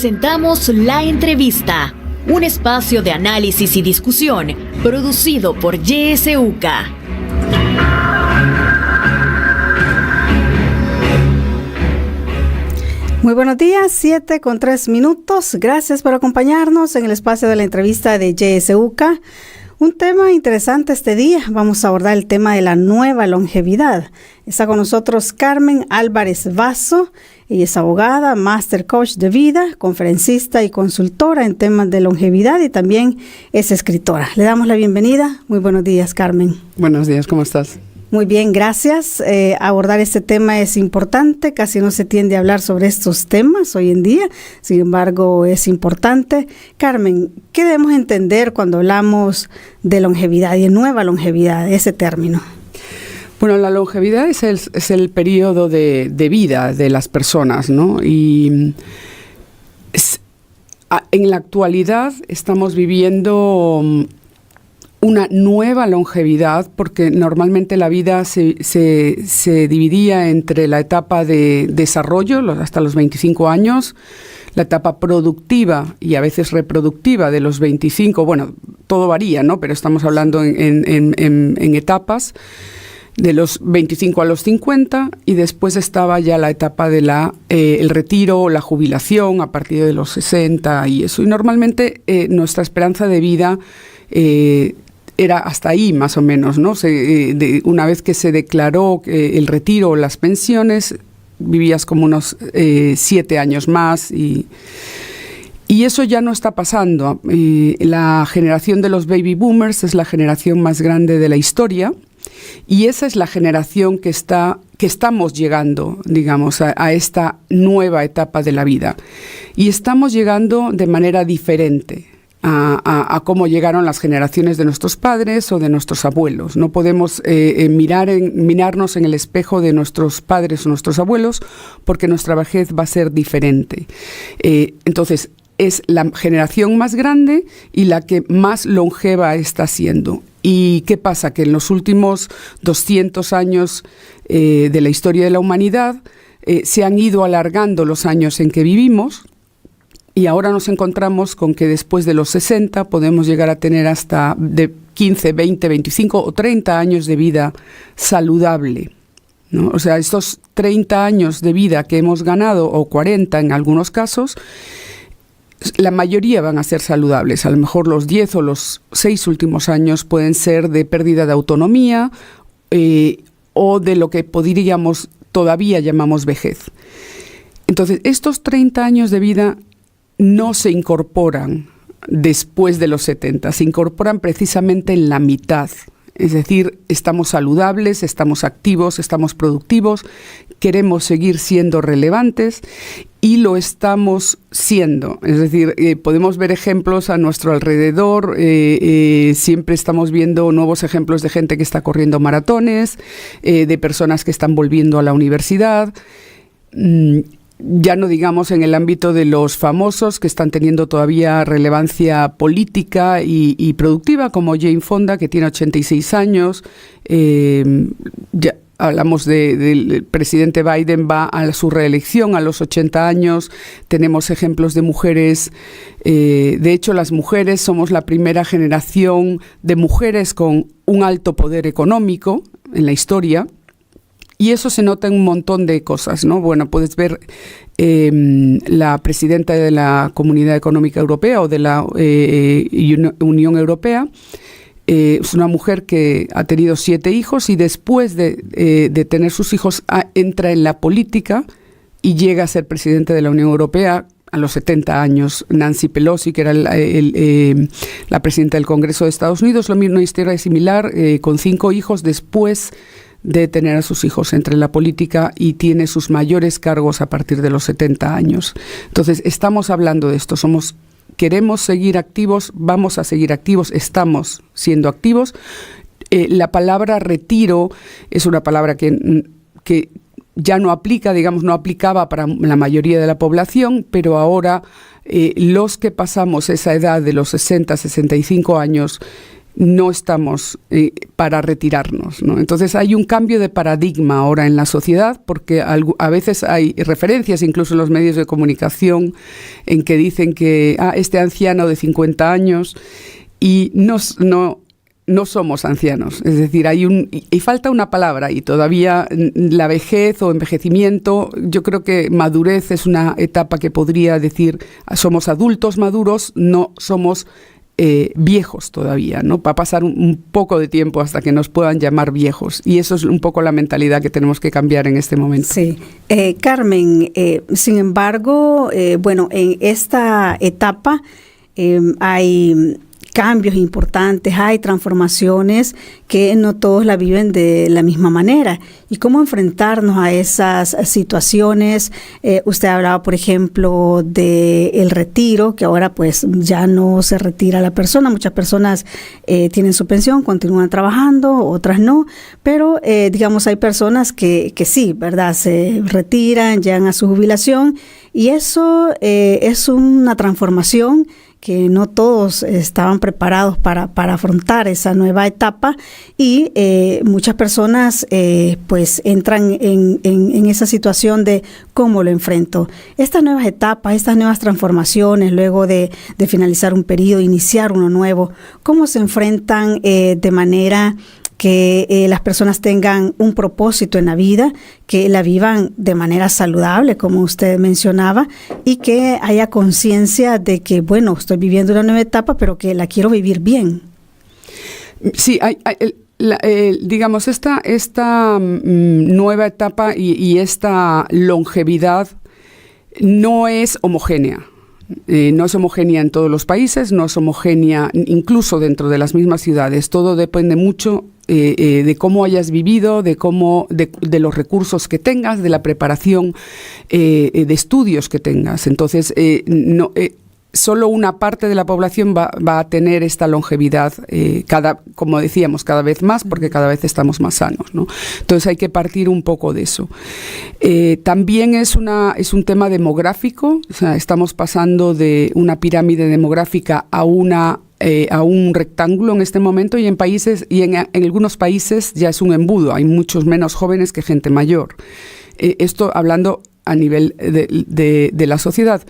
presentamos La Entrevista, un espacio de análisis y discusión producido por YSUCA. Muy buenos días, 7:03. Gracias por acompañarnos en el espacio de la entrevista de YSUCA. Un tema interesante este día. Vamos a abordar el tema de la nueva longevidad. Está con nosotros Carmen Álvarez Vaso. Ella es abogada, master coach de vida, conferencista y consultora en temas de longevidad y también es escritora. Le damos la bienvenida. Muy buenos días, Carmen. Buenos días, ¿cómo estás? Muy bien, gracias. Abordar este tema es importante, casi no se tiende a hablar sobre estos temas hoy en día, sin embargo es importante. Carmen, ¿qué debemos entender cuando hablamos de longevidad y de nueva longevidad, ese término? Bueno, la longevidad es el periodo de vida de las personas, ¿no? Y en la actualidad estamos viviendo una nueva longevidad, porque normalmente la vida se dividía entre la etapa de desarrollo, hasta los 25 años, la etapa productiva y a veces reproductiva de los 25, bueno, todo varía, ¿no? Pero estamos hablando en etapas, de los 25 a los 50, y después estaba ya la etapa de el retiro, la jubilación a partir de los 60 y eso. Y normalmente nuestra esperanza de vida era hasta ahí más o menos, ¿no? Una vez que se declaró el retiro o las pensiones, vivías como unos 7 años más y eso ya no está pasando. La generación de los baby boomers es la generación más grande de la historia y esa es la generación que estamos llegando, digamos, a esta nueva etapa de la vida. Y estamos llegando de manera diferente a cómo llegaron las generaciones de nuestros padres o de nuestros abuelos. No podemos mirarnos en el espejo de nuestros padres o nuestros abuelos, porque nuestra vejez va a ser diferente. Entonces, es la generación más grande y la que más longeva está siendo. ¿Y qué pasa? Que en los últimos 200 años de la historia de la humanidad se han ido alargando los años en que vivimos. Y ahora nos encontramos con que después de los 60 podemos llegar a tener hasta de 15, 20, 25 o 30 años de vida saludable, ¿no? O sea, estos 30 años de vida que hemos ganado, o 40 en algunos casos, la mayoría van a ser saludables. A lo mejor los 10 o los 6 últimos años pueden ser de pérdida de autonomía o de lo que todavía llamamos vejez. Entonces, estos 30 años de vida no se incorporan después de los 70, se incorporan precisamente en la mitad. Es decir, estamos saludables, estamos activos, estamos productivos, queremos seguir siendo relevantes y lo estamos siendo. Es decir, podemos ver ejemplos a nuestro alrededor, siempre estamos viendo nuevos ejemplos de gente que está corriendo maratones, de personas que están volviendo a la universidad. Ya no digamos en el ámbito de los famosos que están teniendo todavía relevancia política y productiva, como Jane Fonda, que tiene 86 años. Ya hablamos del presidente Biden, va a su reelección a los 80 años. Tenemos ejemplos de mujeres. De hecho, las mujeres somos la primera generación de mujeres con un alto poder económico en la historia. Y eso se nota en un montón de cosas, ¿no? Bueno, puedes ver la presidenta de la Comunidad Económica Europea o de la Unión Europea. Es una mujer que ha tenido 7 hijos y después de tener sus hijos entra en la política y llega a ser presidente de la Unión Europea a los 70 años. Nancy Pelosi, que era la presidenta del Congreso de Estados Unidos, una historia similar, con 5 hijos después de tener a sus hijos entre la política y tiene sus mayores cargos a partir de los 70 años. Entonces, estamos hablando de esto, queremos seguir activos, vamos a seguir activos, estamos siendo activos. La palabra retiro es una palabra que ya no aplica, digamos, no aplicaba para la mayoría de la población, pero ahora los que pasamos esa edad de los 60, 65 años, no estamos para retirarnos, ¿no? Entonces hay un cambio de paradigma ahora en la sociedad, porque a veces hay referencias, incluso en los medios de comunicación, en que dicen que este anciano de 50 años, y no somos ancianos. Es decir, y falta una palabra, y todavía la vejez o envejecimiento, yo creo que madurez es una etapa que podría decir, somos adultos maduros, no somos viejos todavía, ¿no? Va a pasar un poco de tiempo hasta que nos puedan llamar viejos, y eso es un poco la mentalidad que tenemos que cambiar en este momento. Sí. Carmen, sin embargo, bueno, en esta etapa hay cambios importantes, hay transformaciones que no todos la viven de la misma manera. ¿Y cómo enfrentarnos a esas situaciones? Usted hablaba, por ejemplo, del retiro, que ahora pues ya no se retira la persona. Muchas personas tienen su pensión, continúan trabajando, otras no, pero digamos hay personas que sí, ¿verdad? Se retiran, llegan a su jubilación, y eso es una transformación que no todos estaban preparados para afrontar esa nueva etapa, y muchas personas pues entran en esa situación de cómo lo enfrento. Estas nuevas etapas, estas nuevas transformaciones, luego de finalizar un periodo, iniciar uno nuevo, ¿cómo se enfrentan de manera que las personas tengan un propósito en la vida, que la vivan de manera saludable, como usted mencionaba, y que haya conciencia de que, bueno, estoy viviendo una nueva etapa, pero que la quiero vivir bien? Sí, digamos, esta nueva etapa y esta longevidad no es homogénea. No es homogénea en todos los países, no es homogénea incluso dentro de las mismas ciudades. Todo depende mucho de cómo hayas vivido, de los recursos que tengas, de la preparación de estudios que tengas. Entonces, solo una parte de la población va a tener esta longevidad, como decíamos, cada vez más, porque cada vez estamos más sanos, ¿no? Entonces hay que partir un poco de eso. También es un tema demográfico, o sea, estamos pasando de una pirámide demográfica a un rectángulo en este momento, y en algunos países ya es un embudo, hay muchos menos jóvenes que gente mayor. Esto hablando a nivel de la sociedad.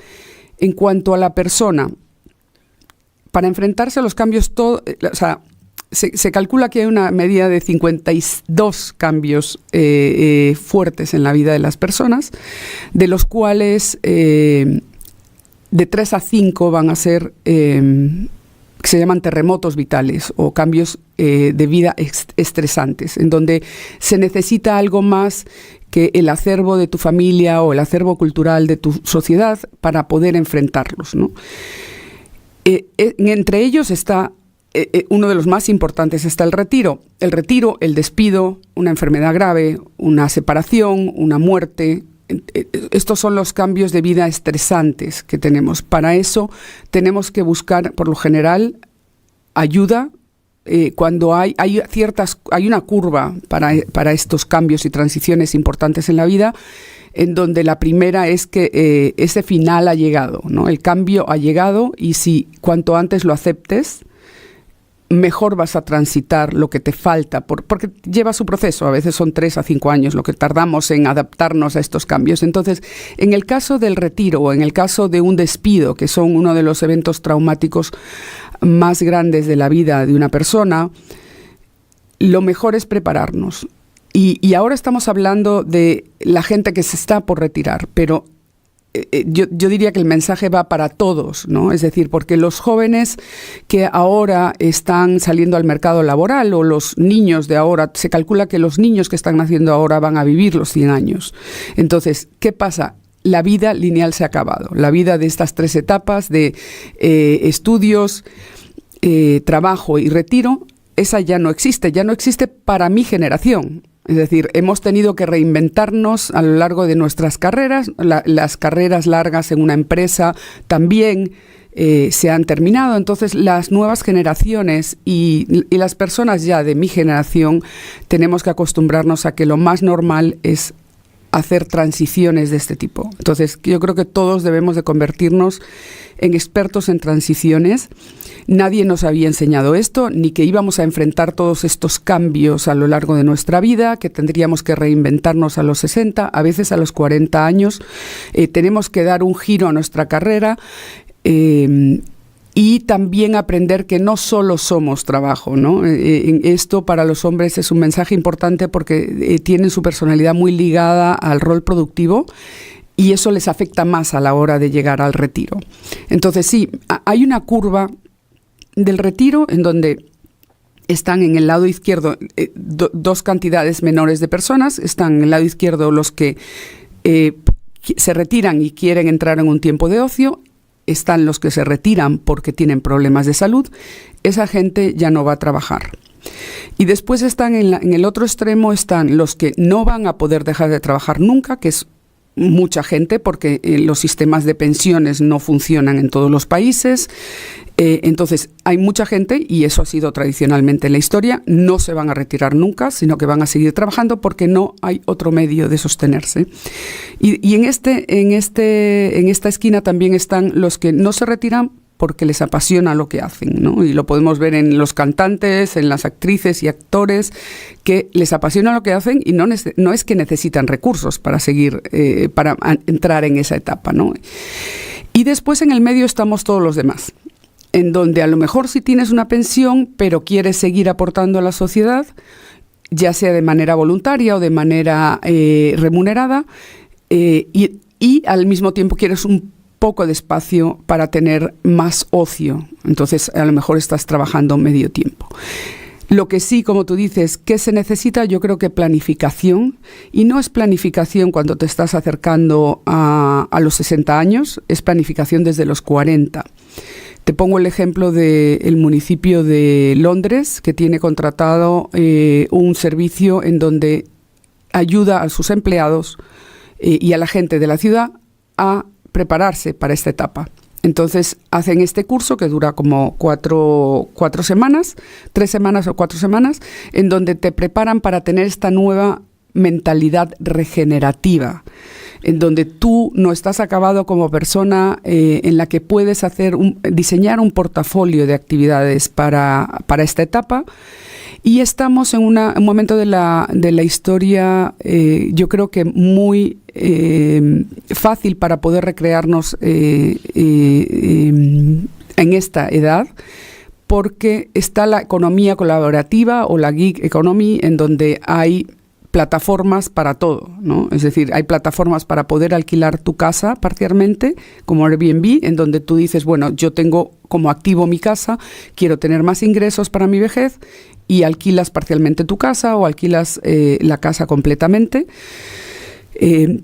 En cuanto a la persona, para enfrentarse a los cambios, se calcula que hay una medida de 52 cambios fuertes en la vida de las personas, de los cuales de 3 a 5 van a ser que se llaman terremotos vitales o cambios de vida estresantes, en donde se necesita algo más que el acervo de tu familia o el acervo cultural de tu sociedad para poder enfrentarlos, ¿no? Entre ellos está uno de los más importantes, está el retiro. El retiro, el despido, una enfermedad grave, una separación, una muerte. Estos son los cambios de vida estresantes que tenemos. Para eso tenemos que buscar, por lo general, ayuda. Cuando hay una curva para estos cambios y transiciones importantes en la vida, en donde la primera es que ese final ha llegado, ¿no? El cambio ha llegado, y si cuanto antes lo aceptes, mejor vas a transitar lo que te falta, porque lleva su proceso. A veces son 3 a 5 años lo que tardamos en adaptarnos a estos cambios. Entonces, en el caso del retiro o en el caso de un despido, que son uno de los eventos traumáticos más grandes de la vida de una persona, lo mejor es prepararnos. Y ahora estamos hablando de la gente que se está por retirar, pero yo diría que el mensaje va para todos, ¿no? Es decir, porque los jóvenes que ahora están saliendo al mercado laboral, o los niños de ahora, se calcula que los niños que están naciendo ahora van a vivir los 100 años. Entonces, ¿qué pasa? La vida lineal se ha acabado. La vida de estas 3 etapas de estudios, trabajo y retiro, esa ya no existe para mi generación. Es decir, hemos tenido que reinventarnos a lo largo de nuestras carreras. Las carreras largas en una empresa también se han terminado. Entonces, las nuevas generaciones y las personas ya de mi generación tenemos que acostumbrarnos a que lo más normal es hacer transiciones de este tipo. Entonces, yo creo que todos debemos de convertirnos en expertos en transiciones. Nadie nos había enseñado esto, ni que íbamos a enfrentar todos estos cambios a lo largo de nuestra vida, que tendríamos que reinventarnos a los 60, a veces a los 40 años. Tenemos que dar un giro a nuestra carrera. Y también aprender que no solo somos trabajo, ¿no? Esto para los hombres es un mensaje importante porque tienen su personalidad muy ligada al rol productivo y eso les afecta más a la hora de llegar al retiro. Entonces sí, hay una curva del retiro en donde están en el lado izquierdo dos cantidades menores de personas. Están en el lado izquierdo los que se retiran y quieren entrar en un tiempo de ocio. Están los que se retiran porque tienen problemas de salud. Esa gente ya no va a trabajar. Y después están en el otro extremo, están los que no van a poder dejar de trabajar nunca, que es mucha gente porque los sistemas de pensiones no funcionan en todos los países. Entonces hay mucha gente, y eso ha sido tradicionalmente en la historia, no se van a retirar nunca, sino que van a seguir trabajando porque no hay otro medio de sostenerse. Y en esta esquina también están los que no se retiran porque les apasiona lo que hacen, ¿no? Y lo podemos ver en los cantantes, en las actrices y actores, que les apasiona lo que hacen y no es que necesitan recursos para seguir, para entrar en esa etapa, ¿no? Y después en el medio estamos todos los demás, en donde a lo mejor sí tienes una pensión, pero quieres seguir aportando a la sociedad, ya sea de manera voluntaria o de manera remunerada, y al mismo tiempo quieres un poco de espacio para tener más ocio. Entonces, a lo mejor estás trabajando medio tiempo. Lo que sí, como tú dices, ¿qué se necesita? Yo creo que planificación. Y no es planificación cuando te estás acercando a los 60 años, es planificación desde los 40. Te pongo el ejemplo del municipio de Londres, que tiene contratado un servicio en donde ayuda a sus empleados y a la gente de la ciudad a prepararse para esta etapa. Entonces hacen este curso que dura como 4 semanas, 3 semanas o 4 semanas, en donde te preparan para tener esta nueva mentalidad regenerativa, en donde tú no estás acabado como persona, en la que puedes diseñar un portafolio de actividades para esta etapa. Y estamos en un momento de la historia, yo creo que muy fácil para poder recrearnos en esta edad, porque está la economía colaborativa o la gig economy, en donde hay plataformas para todo, ¿no? Es decir, hay plataformas para poder alquilar tu casa parcialmente, como Airbnb, en donde tú dices, bueno, yo tengo como activo mi casa, quiero tener más ingresos para mi vejez, y alquilas parcialmente tu casa o alquilas la casa completamente.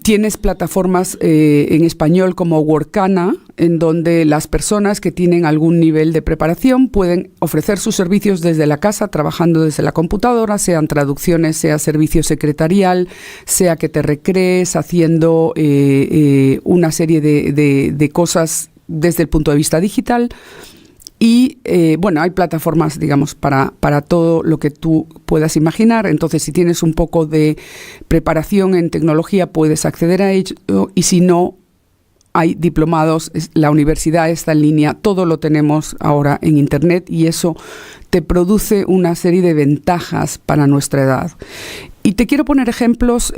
Tienes plataformas en español como Workana, en donde las personas que tienen algún nivel de preparación pueden ofrecer sus servicios desde la casa, trabajando desde la computadora, sean traducciones, sea servicio secretarial, sea que te recrees haciendo una serie de cosas desde el punto de vista digital. Y bueno, hay plataformas, digamos, para todo lo que tú puedas imaginar. Entonces, si tienes un poco de preparación en tecnología, puedes acceder a ello. Y si no, hay diplomados, la universidad está en línea, todo lo tenemos ahora en Internet, y eso te produce una serie de ventajas para nuestra edad. Y te quiero poner ejemplos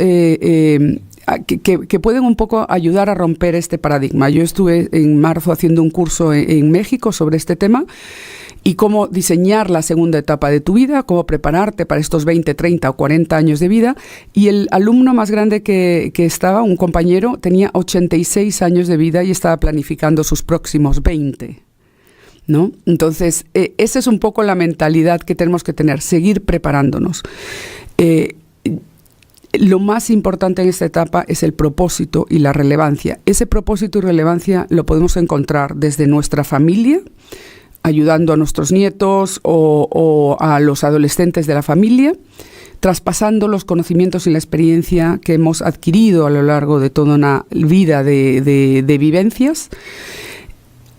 que pueden un poco ayudar a romper este paradigma. Yo estuve en marzo haciendo un curso en México sobre este tema y cómo diseñar la segunda etapa de tu vida, cómo prepararte para estos 20, 30 o 40 años de vida. Y el alumno más grande que estaba, un compañero, tenía 86 años de vida y estaba planificando sus próximos 20. ¿No? Entonces, esa es un poco la mentalidad que tenemos que tener, seguir preparándonos. Lo más importante en esta etapa es el propósito y la relevancia. Ese propósito y relevancia lo podemos encontrar desde nuestra familia, ayudando a nuestros nietos o a los adolescentes de la familia, traspasando los conocimientos y la experiencia que hemos adquirido a lo largo de toda una vida de vivencias,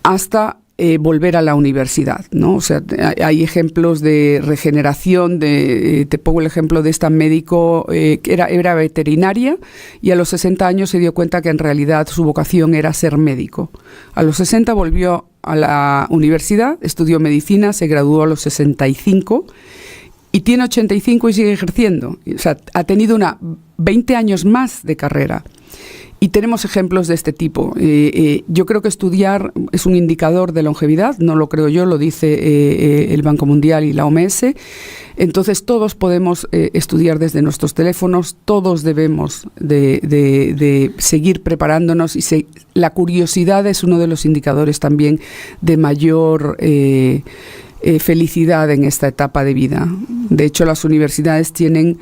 hasta volver a la universidad, ¿no? O sea, hay ejemplos de regeneración, te pongo el ejemplo de esta médico que era veterinaria y a los 60 años se dio cuenta que en realidad su vocación era ser médico. A los 60 volvió a la universidad, estudió medicina, se graduó a los 65 y tiene 85 y sigue ejerciendo. O sea, ha tenido 20 años más de carrera. Y tenemos ejemplos de este tipo. Yo creo que estudiar es un indicador de longevidad, no lo creo yo, lo dice el Banco Mundial y la OMS. Entonces todos podemos estudiar desde nuestros teléfonos, todos debemos de seguir preparándonos y la curiosidad es uno de los indicadores también de mayor felicidad en esta etapa de vida. De hecho, las universidades tienen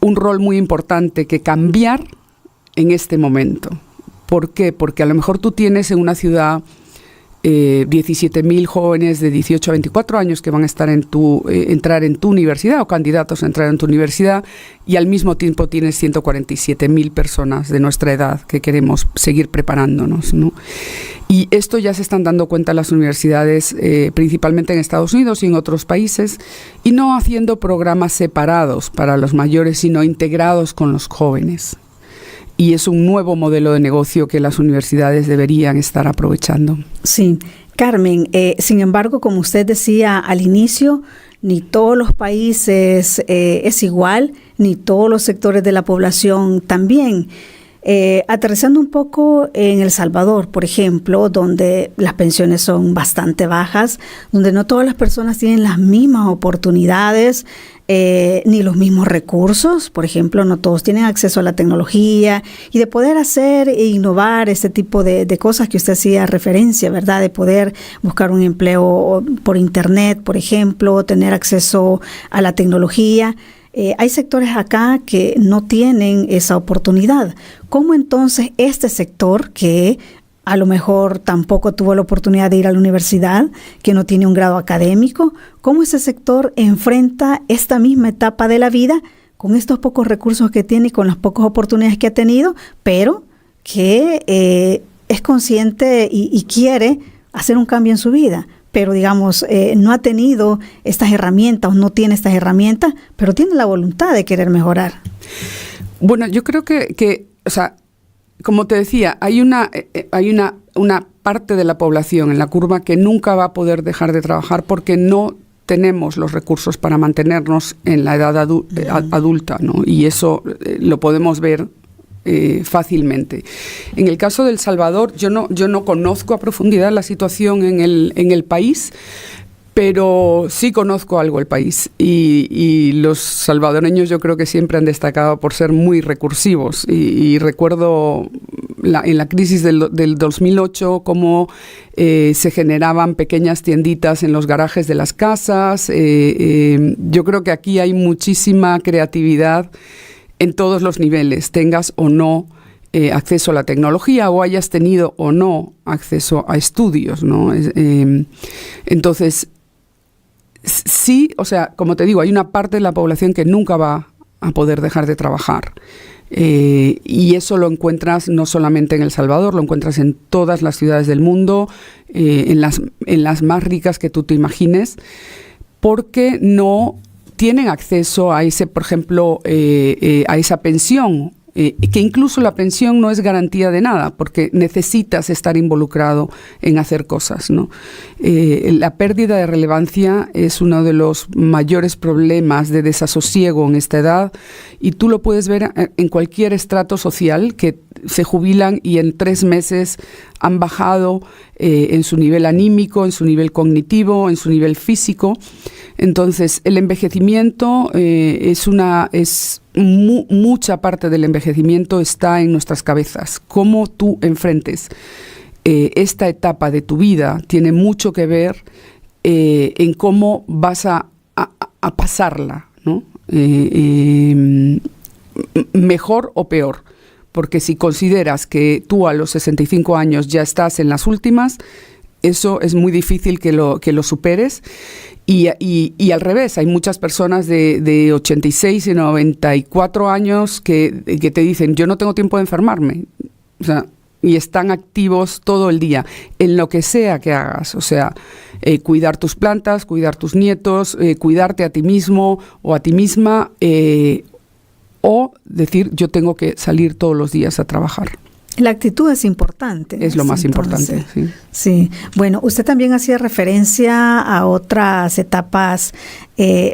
un rol muy importante que cambiar en este momento. ¿Por qué? Porque a lo mejor tú tienes en una ciudad 17.000 jóvenes de 18 a 24 años que van a estar entrar en tu universidad o candidatos a entrar en tu universidad y al mismo tiempo tienes 147.000 personas de nuestra edad que queremos seguir preparándonos, ¿no? Y esto ya se están dando cuenta las universidades, principalmente en Estados Unidos y en otros países, y no haciendo programas separados para los mayores, sino integrados con los jóvenes. Y es un nuevo modelo de negocio que las universidades deberían estar aprovechando. Sí. Carmen, sin embargo, como usted decía al inicio, ni todos los países es igual, ni todos los sectores de la población también. Aterrizando un poco en El Salvador, por ejemplo, donde las pensiones son bastante bajas, donde no todas las personas tienen las mismas oportunidades, ni los mismos recursos. Por ejemplo, no todos tienen acceso a la tecnología y de poder hacer e innovar este tipo de cosas que usted hacía referencia, ¿verdad? De poder buscar un empleo por internet, por ejemplo, tener acceso a la tecnología. Hay sectores acá que no tienen esa oportunidad. ¿Cómo entonces este sector que a lo mejor tampoco tuvo la oportunidad de ir a la universidad, que no tiene un grado académico, cómo ese sector enfrenta esta misma etapa de la vida con estos pocos recursos que tiene y con las pocas oportunidades que ha tenido, pero que es consciente y quiere hacer un cambio en su vida? Pero digamos, no ha tenido estas herramientas o no tiene estas herramientas, pero tiene la voluntad de querer mejorar. Bueno, yo creo que o sea, como te decía, hay una parte de la población en la curva que nunca va a poder dejar de trabajar porque no tenemos los recursos para mantenernos en la edad adulta, ¿no? Y eso lo podemos ver fácilmente. En el caso de El Salvador, yo no conozco a profundidad la situación en el país, pero sí conozco algo el país y los salvadoreños yo creo que siempre han destacado por ser muy recursivos y recuerdo en la crisis del 2008 cómo se generaban pequeñas tienditas en los garajes de las casas. Yo creo que aquí hay muchísima creatividad en todos los niveles, tengas o no acceso a la tecnología o hayas tenido o no acceso a estudios, ¿no? Entonces, sí, o sea, como te digo, hay una parte de la población que nunca va a poder dejar de trabajar. Y eso lo encuentras no solamente en El Salvador, lo encuentras en todas las ciudades del mundo, en las más ricas que tú te imagines, porque no tienen acceso a ese, por ejemplo, a esa pensión, que incluso la pensión no es garantía de nada, porque necesitas estar involucrado en hacer cosas, ¿no? La pérdida de relevancia es uno de los mayores problemas de desasosiego en esta edad, y tú lo puedes ver en cualquier estrato social que se jubilan y en 3 meses han bajado en su nivel anímico, en su nivel cognitivo, en su nivel físico. Entonces, el envejecimiento mucha parte del envejecimiento está en nuestras cabezas. Cómo tú enfrentes esta etapa de tu vida tiene mucho que ver en cómo vas a pasarla, ¿no? Mejor o peor. Porque si consideras que tú a los 65 años ya estás en las últimas, eso es muy difícil que lo superes. Y al revés, hay muchas personas de 86 y 94 años que te dicen, yo no tengo tiempo de enfermarme. O sea, y están activos todo el día, en lo que sea que hagas. O sea, cuidar tus plantas, cuidar tus nietos, cuidarte a ti mismo o a ti misma, o decir, yo tengo que salir todos los días a trabajar. La actitud es importante. Es lo más importante, sí. Sí. Bueno, usted también hacía referencia a otras etapas,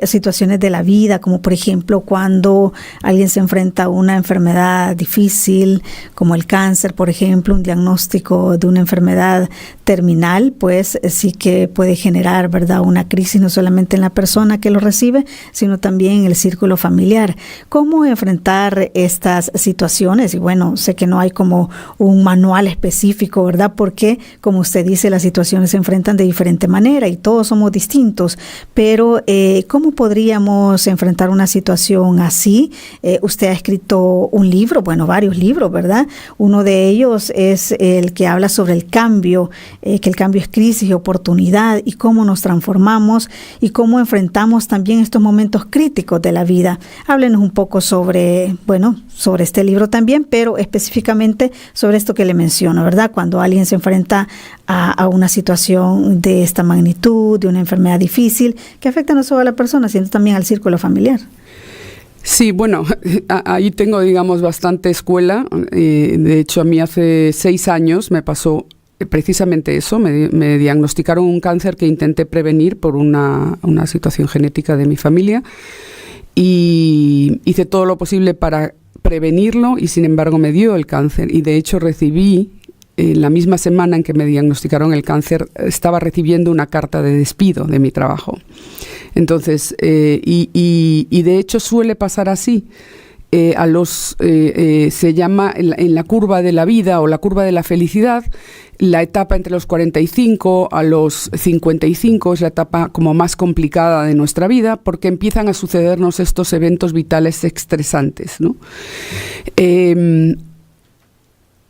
situaciones de la vida, como por ejemplo cuando alguien se enfrenta a una enfermedad difícil, como el cáncer, por ejemplo, un diagnóstico de una enfermedad terminal, pues sí que puede generar, ¿verdad?, una crisis no solamente en la persona que lo recibe, sino también en el círculo familiar. ¿Cómo enfrentar estas situaciones? Y bueno, sé que no hay como un manual específico, ¿verdad? Porque, como usted dice, las situaciones se enfrentan de diferente manera y todos somos distintos, pero ¿cómo podríamos enfrentar una situación así? Usted ha escrito un libro, bueno, varios libros, ¿verdad? Uno de ellos es el que habla sobre el cambio, que el cambio es crisis y oportunidad, y cómo nos transformamos y cómo enfrentamos también estos momentos críticos de la vida. Háblenos un poco sobre este libro también, pero específicamente sobre esto que le menciono, ¿verdad? Cuando alguien se enfrenta a una situación de esta magnitud, de una enfermedad difícil, que afecta no solo a la persona, sino también al círculo familiar. Sí, bueno, ahí tengo, digamos, bastante escuela. De hecho, a mí hace 6 años me pasó precisamente eso. Me diagnosticaron un cáncer que intenté prevenir por una situación genética de mi familia, y hice todo lo posible para prevenirlo, y sin embargo me dio el cáncer. Y de hecho recibí, la misma semana en que me diagnosticaron el cáncer, estaba recibiendo una carta de despido de mi trabajo. Entonces, y de hecho suele pasar así. Se llama en la curva de la vida o la curva de la felicidad, la etapa entre los 45 a los 55 es la etapa como más complicada de nuestra vida, porque empiezan a sucedernos estos eventos vitales estresantes, ¿no? En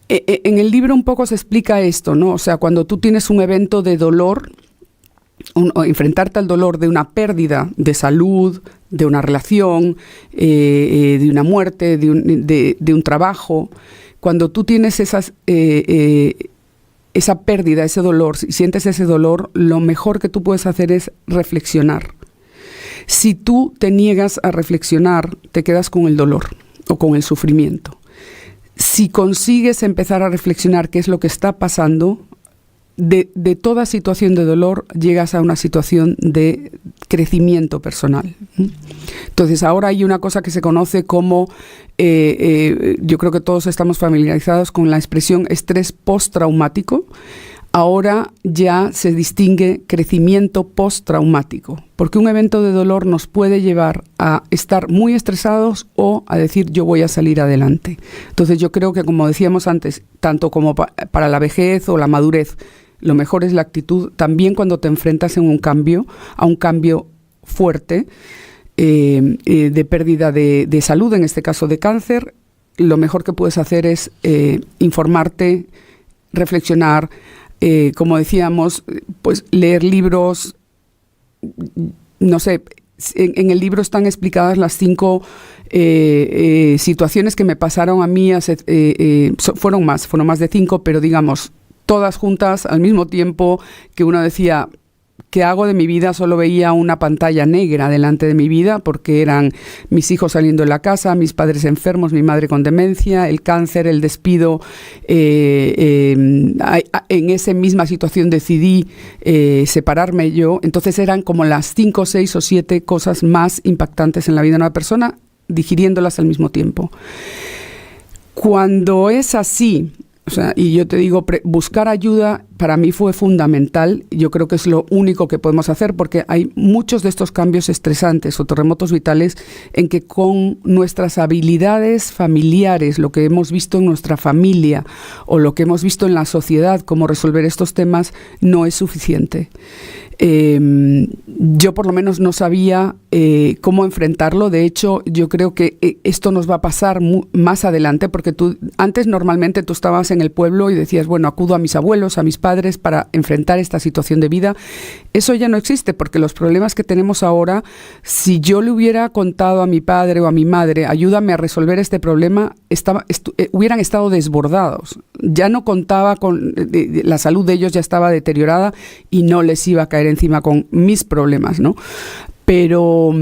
el libro un poco se explica esto, ¿no? O sea, cuando tú tienes un evento de dolor, o enfrentarte al dolor de una pérdida de salud, de una relación, de una muerte, de un trabajo, cuando tú tienes esa pérdida, ese dolor, si sientes ese dolor, lo mejor que tú puedes hacer es reflexionar. Si tú te niegas a reflexionar, te quedas con el dolor o con el sufrimiento. Si consigues empezar a reflexionar qué es lo que está pasando, de toda situación de dolor llegas a una situación de crecimiento personal. Entonces ahora hay una cosa que se conoce como, yo creo que todos estamos familiarizados con la expresión estrés postraumático. Ahora ya se distingue crecimiento postraumático, porque un evento de dolor nos puede llevar a estar muy estresados o a decir yo voy a salir adelante. Entonces yo creo que, como decíamos antes, tanto como para la vejez o la madurez, lo mejor es la actitud. También cuando te enfrentas a un cambio fuerte, de pérdida de salud, en este caso de cáncer, lo mejor que puedes hacer es informarte, reflexionar, como decíamos, pues leer libros. No sé, en el libro están explicadas las 5 situaciones que me pasaron a mí fueron más de 5, pero digamos, todas juntas al mismo tiempo, que uno decía, ¿qué hago de mi vida? Solo veía una pantalla negra delante de mi vida, porque eran mis hijos saliendo de la casa, mis padres enfermos, mi madre con demencia, el cáncer, el despido. En esa misma situación decidí separarme yo. Entonces eran como las 5, 6 o 7 cosas más impactantes en la vida de una persona, digiriéndolas al mismo tiempo. Cuando es así, o sea, y yo te digo, buscar ayuda para mí fue fundamental. Yo creo que es lo único que podemos hacer, porque hay muchos de estos cambios estresantes o terremotos vitales en que con nuestras habilidades familiares, lo que hemos visto en nuestra familia o lo que hemos visto en la sociedad, cómo resolver estos temas, no es suficiente. Yo por lo menos no sabía cómo enfrentarlo. De hecho, yo creo que esto nos va a pasar más adelante, porque antes normalmente tú estabas en el pueblo y decías, bueno, acudo a mis abuelos, a mis padres para enfrentar esta situación de vida. Eso ya no existe, porque los problemas que tenemos ahora, si yo le hubiera contado a mi padre o a mi madre, ayúdame a resolver este problema, hubieran estado desbordados. Ya no contaba con la salud de ellos, ya estaba deteriorada y no les iba a caer encima con mis problemas, ¿no? Pero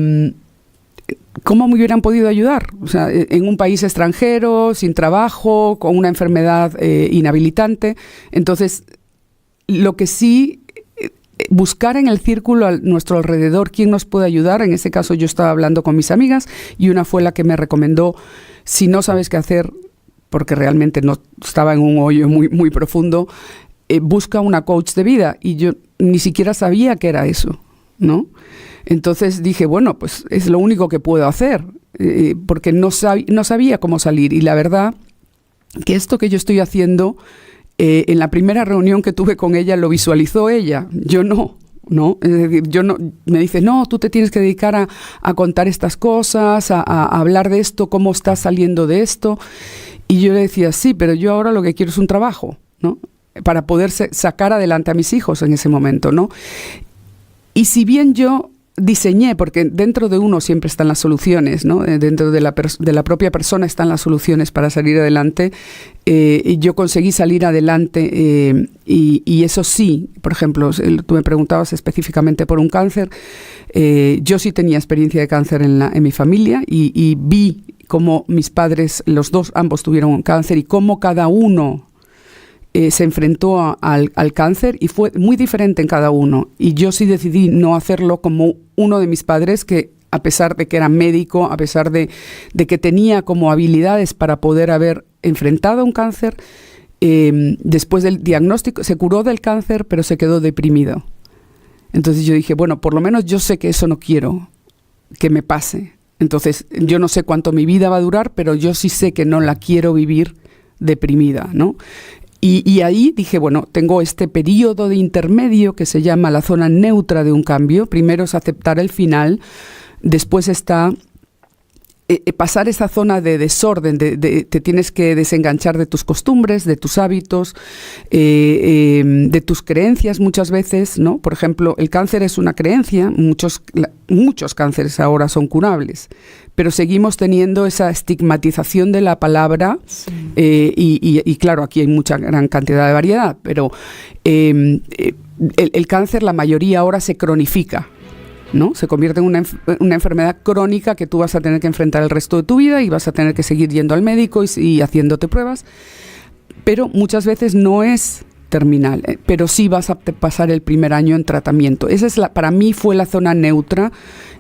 ¿cómo me hubieran podido ayudar? O sea, en un país extranjero, sin trabajo, con una enfermedad inhabilitante. Entonces, lo que sí, buscar en el círculo a nuestro alrededor quién nos puede ayudar. En ese caso yo estaba hablando con mis amigas y una fue la que me recomendó, si no sabes qué hacer, porque realmente no estaba en un hoyo muy, muy profundo, busca una coach de vida. Y yo ni siquiera sabía qué era eso, ¿no? Entonces dije, bueno, pues es lo único que puedo hacer, porque no sabía cómo salir. Y la verdad que esto que yo estoy haciendo, en la primera reunión que tuve con ella lo visualizó ella, yo no. Es decir, me dice, no, tú te tienes que dedicar a contar estas cosas, a hablar de esto, cómo estás saliendo de esto. Y yo le decía, sí, pero yo ahora lo que quiero es un trabajo, ¿no? Para poder sacar adelante a mis hijos en ese momento, ¿no? Y si bien yo diseñé, porque dentro de uno siempre están las soluciones, ¿no? Dentro de la propia persona están las soluciones para salir adelante, y yo conseguí salir adelante, y eso sí, por ejemplo, tú me preguntabas específicamente por un cáncer, yo sí tenía experiencia de cáncer en mi familia, y vi cómo mis padres, ambos tuvieron cáncer, y cómo cada uno se enfrentó al cáncer, y fue muy diferente en cada uno. Y yo sí decidí no hacerlo como uno de mis padres, que a pesar de que era médico, a pesar de que tenía como habilidades para poder haber enfrentado un cáncer, después del diagnóstico se curó del cáncer, pero se quedó deprimido. Entonces yo dije, bueno, por lo menos yo sé que eso no quiero que me pase. Entonces yo no sé cuánto mi vida va a durar, pero yo sí sé que no la quiero vivir deprimida, ¿no? Y ahí dije, bueno, tengo este periodo de intermedio que se llama la zona neutra de un cambio. Primero es aceptar el final, después está pasar esa zona de desorden, te tienes que desenganchar de tus costumbres, de tus hábitos, de tus creencias muchas veces, ¿no? Por ejemplo, el cáncer es una creencia, muchos cánceres ahora son curables, pero seguimos teniendo esa estigmatización de la palabra, sí. Y claro, aquí hay gran cantidad de variedad, pero el cáncer, la mayoría ahora se cronifica, ¿no? Se convierte en una enfermedad crónica que tú vas a tener que enfrentar el resto de tu vida y vas a tener que seguir yendo al médico y haciéndote pruebas, pero muchas veces no es terminal, pero sí vas a pasar el primer año en tratamiento. Esa para mí fue la zona neutra,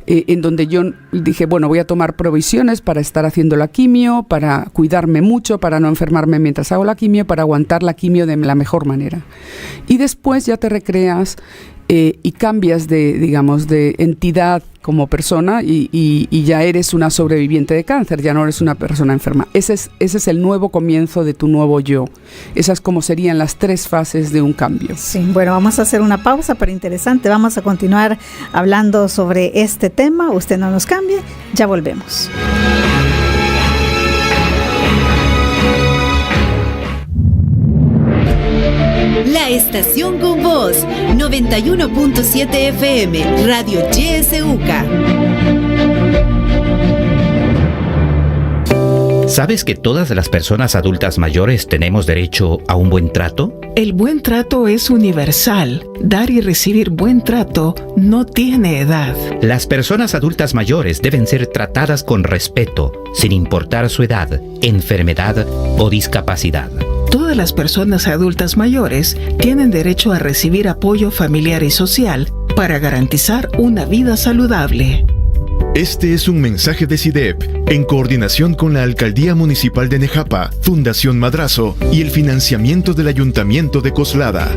en donde yo dije, bueno, voy a tomar provisiones para estar haciendo la quimio, para cuidarme mucho, para no enfermarme mientras hago la quimio, para aguantar la quimio de la mejor manera. Y después ya te recreas y cambias de entidad como persona y ya eres una sobreviviente de cáncer, ya no eres una persona enferma. Ese es el nuevo comienzo de tu nuevo yo. Esas como serían las 3 fases de un cambio. Sí, bueno, vamos a hacer una pausa, pero interesante. Vamos a continuar hablando sobre este tema. Usted no nos cambie, ya volvemos. La estación con voz, 91.7 FM, Radio YSUCA. ¿Sabes que todas las personas adultas mayores tenemos derecho a un buen trato? El buen trato es universal. Dar y recibir buen trato no tiene edad. Las personas adultas mayores deben ser tratadas con respeto, sin importar su edad, enfermedad o discapacidad. Todas las personas adultas mayores tienen derecho a recibir apoyo familiar y social para garantizar una vida saludable. Este es un mensaje de SIDEP, en coordinación con la Alcaldía Municipal de Nejapa, Fundación Madrazo y el financiamiento del Ayuntamiento de Coslada.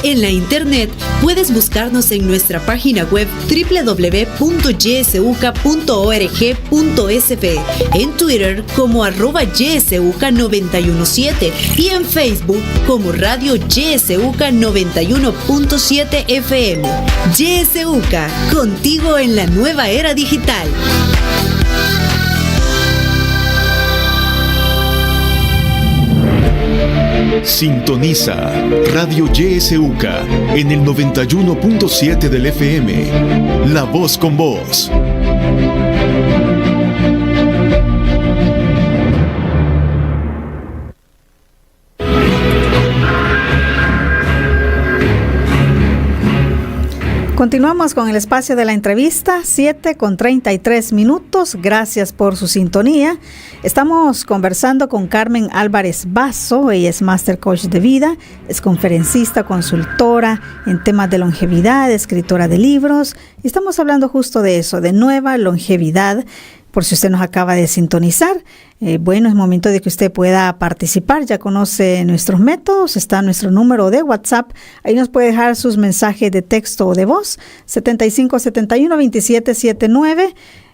En en la internet, puedes buscarnos en nuestra página web www.ysuca.org.sb, en Twitter como @ysuca917 y en Facebook como Radio YSUCA 91.7 FM. YSUCA, contigo en la nueva era digital. Sintoniza Radio YSUCA en el 91.7 del FM. La voz con vos. Continuamos con el espacio de la entrevista, 7:33. Gracias por su sintonía. Estamos conversando con Carmen Álvarez Basso. Ella es Master Coach de Vida, es conferencista, consultora en temas de longevidad, escritora de libros. Y estamos hablando justo de eso, de nueva longevidad. Por si usted nos acaba de sintonizar, bueno, es momento de que usted pueda participar. Ya conoce nuestros métodos, está nuestro número de WhatsApp. Ahí nos puede dejar sus mensajes de texto o de voz, 7571-2779.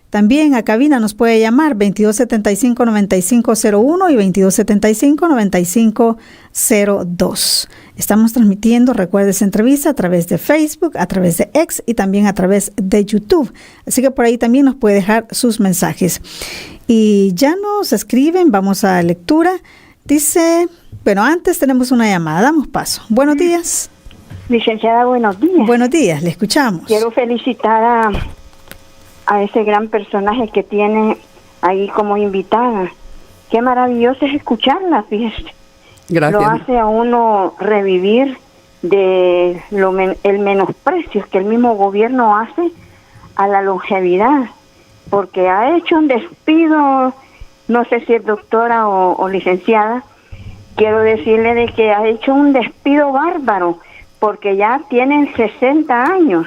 También a cabina nos puede llamar 2275-9501 y 2275-9502. Estamos transmitiendo, recuerde, esa entrevista a través de Facebook, a través de X y también a través de YouTube. Así que por ahí también nos puede dejar sus mensajes. Y ya nos escriben, vamos a lectura. Dice, bueno, antes tenemos una llamada, damos paso. Buenos días. Licenciada, buenos días. Buenos días, le escuchamos. Quiero felicitar a ese gran personaje que tiene ahí como invitada. Qué maravilloso es escucharla, fíjese. Gracias. Lo hace a uno revivir de el menosprecio que el mismo gobierno hace a la longevidad, porque ha hecho un despido, no sé si es doctora o licenciada, quiero decirle de que ha hecho un despido bárbaro, porque ya tienen 60 años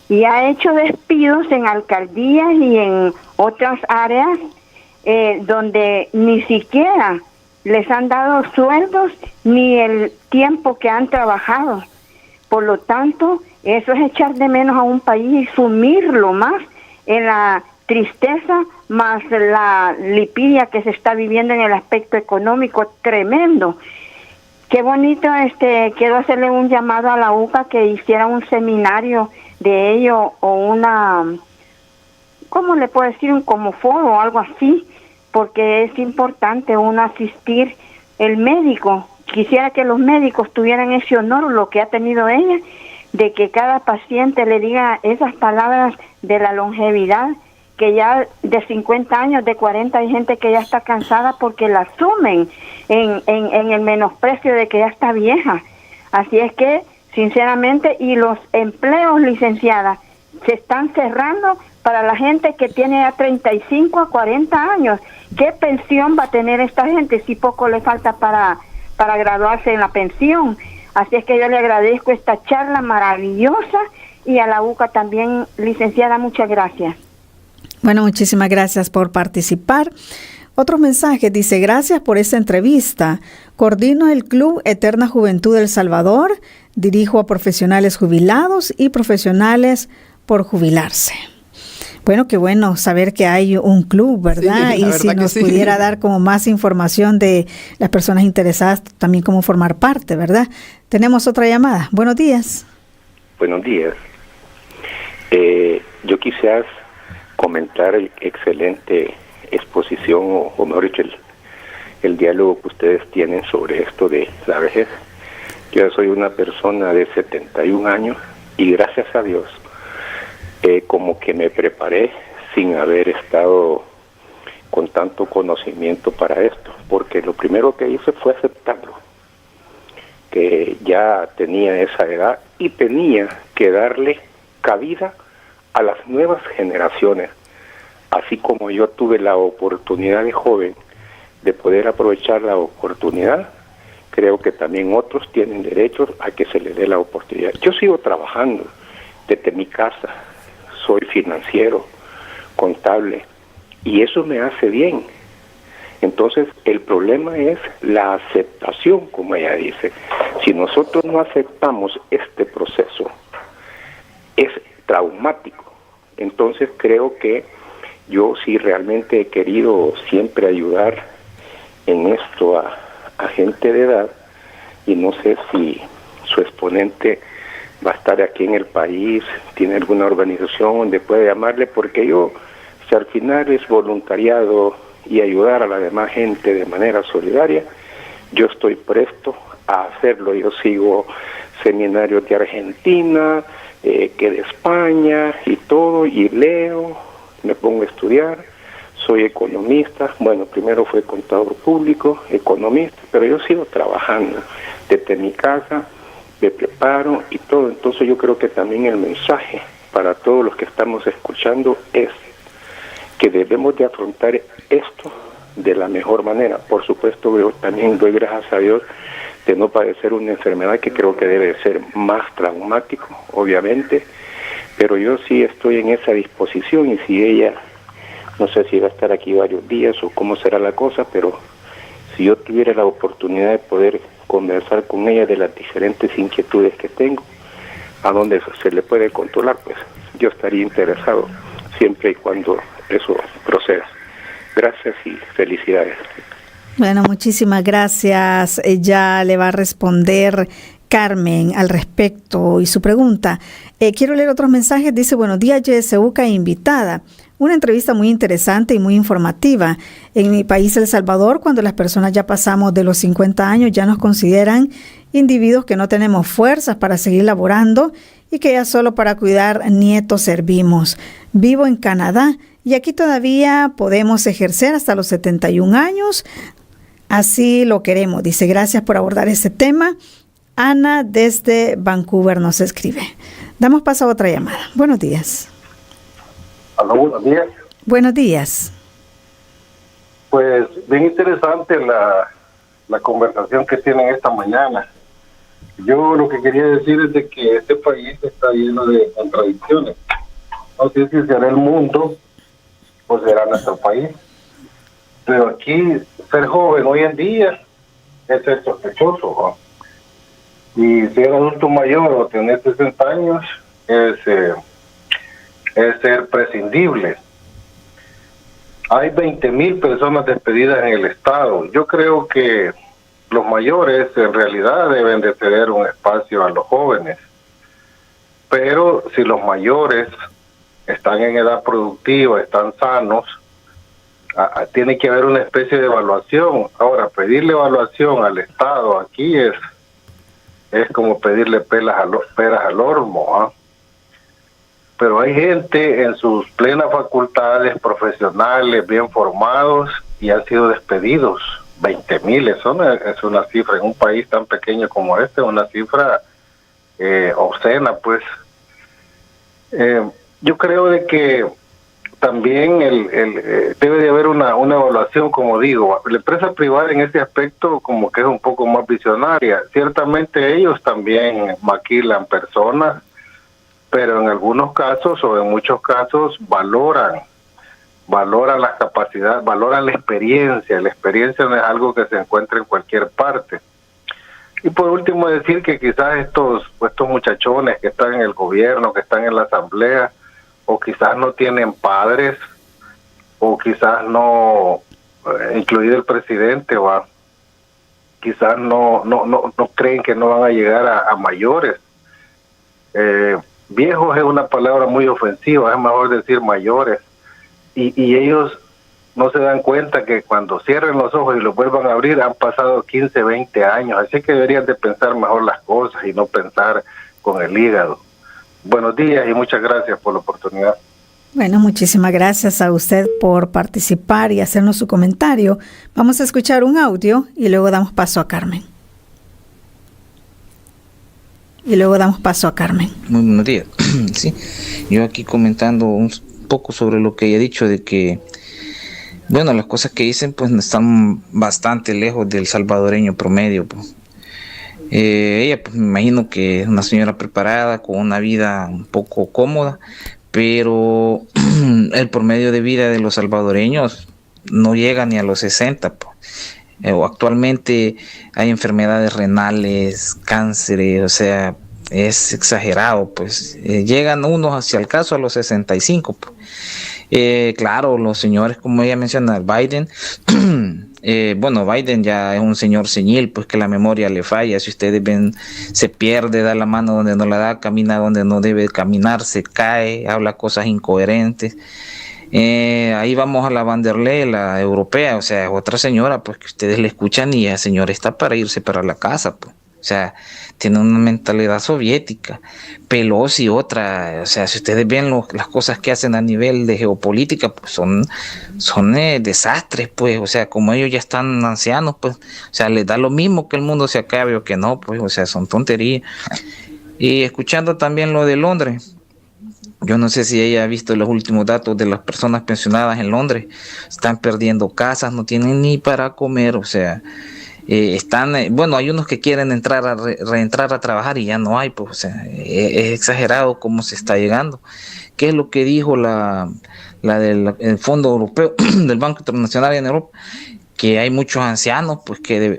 y ha hecho despidos en alcaldías y en otras áreas donde ni siquiera les han dado sueldos ni el tiempo que han trabajado. Por lo tanto, eso es echar de menos a un país y sumirlo más en la tristeza, más la lipidia que se está viviendo en el aspecto económico tremendo. Qué bonito, quiero hacerle un llamado a la UCA que hiciera un seminario de ello o una, ¿cómo le puedo decir? Un como foro o algo así, porque es importante uno asistir. El médico, quisiera que los médicos tuvieran ese honor, lo que ha tenido ella, de que cada paciente le diga esas palabras de la longevidad, que ya de 50 años, de 40, hay gente que ya está cansada porque la asumen en el menosprecio de que ya está vieja. Así es que, sinceramente, y los empleos, licenciada, se están cerrando para la gente que tiene ya 35 a 40 años. ¿Qué pensión va a tener esta gente si poco le falta para graduarse en la pensión? Así es que yo le agradezco esta charla maravillosa y a la UCA también, licenciada, muchas gracias. Bueno, muchísimas gracias por participar. Otro mensaje dice, gracias por esta entrevista. Coordino el Club Eterna Juventud del Salvador, dirijo a profesionales jubilados y profesionales por jubilarse. Bueno, qué bueno saber que hay un club, ¿verdad? Sí, y si nos sí pudiera dar como más información de las personas interesadas, también cómo formar parte, ¿verdad? Tenemos otra llamada. Buenos días. Buenos días. Yo quisiera comentar el excelente exposición, o mejor dicho, el diálogo que ustedes tienen sobre esto de la vejez. Yo soy una persona de 71 años y gracias a Dios, como que me preparé sin haber estado con tanto conocimiento para esto, porque lo primero que hice fue aceptarlo, que ya tenía esa edad y tenía que darle cabida a las nuevas generaciones, así como yo tuve la oportunidad de joven de poder aprovechar la oportunidad. Creo que también otros tienen derecho a que se les dé la oportunidad. Yo sigo trabajando desde mi casa, soy financiero, contable, y eso me hace bien. Entonces, el problema es la aceptación, como ella dice. Si nosotros no aceptamos este proceso, es traumático. Entonces, creo que yo sí realmente he querido siempre ayudar en esto a gente de edad, y no sé si su exponente va a estar aquí en el país, tiene alguna organización donde puede llamarle, porque yo, si al final es voluntariado y ayudar a la demás gente de manera solidaria, yo estoy presto a hacerlo. Yo sigo seminarios de Argentina, que de España y todo, y leo, me pongo a estudiar, soy economista, bueno, primero fui contador público, economista, pero yo sigo trabajando desde mi casa, me preparo y todo. Entonces yo creo que también el mensaje para todos los que estamos escuchando es que debemos de afrontar esto de la mejor manera. Por supuesto, yo también doy gracias a Dios de no padecer una enfermedad que creo que debe ser más traumático, obviamente, pero yo sí estoy en esa disposición, y si ella, no sé si va a estar aquí varios días o cómo será la cosa, pero si yo tuviera la oportunidad de poder conversar con ella de las diferentes inquietudes que tengo, a donde se le puede controlar, pues yo estaría interesado, siempre y cuando eso proceda. Gracias y felicidades. Bueno, muchísimas gracias. Ya le va a responder Carmen al respecto y su pregunta. Quiero leer otros mensajes. Dice, buenos días, JSUCA invitada. Una entrevista muy interesante y muy informativa. En mi país, El Salvador, cuando las personas ya pasamos de los 50 años, ya nos consideran individuos que no tenemos fuerzas para seguir laborando y que ya solo para cuidar nietos servimos. Vivo en Canadá y aquí todavía podemos ejercer hasta los 71 años. Así lo queremos. Dice, gracias por abordar este tema. Ana desde Vancouver nos escribe. Damos paso a otra llamada. Buenos días. Hola, buenos días. Buenos días. Pues bien interesante la conversación que tienen esta mañana. Yo lo que quería decir es de que este país está lleno de contradicciones. No sé si será el mundo o será nuestro país. Pero aquí ser joven hoy en día es ser sospechoso, ¿no? Y ser adulto mayor o tener 60 años es ser prescindible. Hay 20,000 personas despedidas en el Estado. Yo creo que los mayores en realidad deben de ceder un espacio a los jóvenes. Pero si los mayores están en edad productiva, están sanos, tiene que haber una especie de evaluación. Ahora, pedirle evaluación al Estado aquí es como pedirle peras al olmo, ¿eh? Pero hay gente en sus plenas facultades, profesionales, bien formados, y han sido despedidos. 20,000, eso no es una cifra en un país tan pequeño como este, una cifra obscena, pues. Yo creo de que también debe de haber una evaluación, como digo. La empresa privada en ese aspecto como que es un poco más visionaria. Ciertamente ellos también maquilan personas, pero en algunos casos o en muchos casos valoran las capacidades, valoran la experiencia. La experiencia no es algo que se encuentra en cualquier parte. Y por último decir que quizás estos muchachones que están en el gobierno, que están en la asamblea, o quizás no tienen padres, o quizás no, incluido el presidente, quizás no creen que no van a llegar a mayores. Viejos es una palabra muy ofensiva, es mejor decir mayores, y ellos no se dan cuenta que cuando cierren los ojos y los vuelvan a abrir han pasado 15, 20 años, así que deberían de pensar mejor las cosas y no pensar con el hígado. Buenos días y muchas gracias por la oportunidad. Bueno, muchísimas gracias a usted por participar y hacernos su comentario. Vamos a escuchar un audio y luego damos paso a Carmen. Muy buenos días. Sí, yo aquí comentando un poco sobre lo que ella ha dicho de que, bueno, las cosas que dicen pues están bastante lejos del salvadoreño promedio, pues. Ella pues me imagino que es una señora preparada con una vida un poco cómoda, pero el promedio de vida de los salvadoreños no llega ni a los 60, pues. O actualmente hay enfermedades renales, cánceres, o sea, es exagerado, pues. Llegan unos hacia el caso a los 65, pues. Claro, los señores, como ella menciona, Biden, Biden ya es un señor senil, pues que la memoria le falla. Si ustedes ven, se pierde, da la mano donde no la da, camina donde no debe caminar, se cae, habla cosas incoherentes. Ahí vamos a la Van der Leyen, la europea, o sea, otra señora, pues que ustedes le escuchan y la señora está para irse para la casa, pues. O sea, tiene una mentalidad soviética. Pelosi, otra, o sea, si ustedes ven las cosas que hacen a nivel de geopolítica, pues son desastres, pues. O sea, como ellos ya están ancianos, pues, o sea, les da lo mismo que el mundo se acabe o que no, pues, o sea, son tonterías. Y escuchando también lo de Londres, yo no sé si ella ha visto los últimos datos de las personas pensionadas en Londres. Están perdiendo casas, no tienen ni para comer, o sea, hay unos que quieren reentrar a trabajar y ya no hay, pues, o sea, es exagerado cómo se está llegando. ¿Qué es lo que dijo la del Fondo Europeo del Banco Internacional en Europa? Que hay muchos ancianos, pues que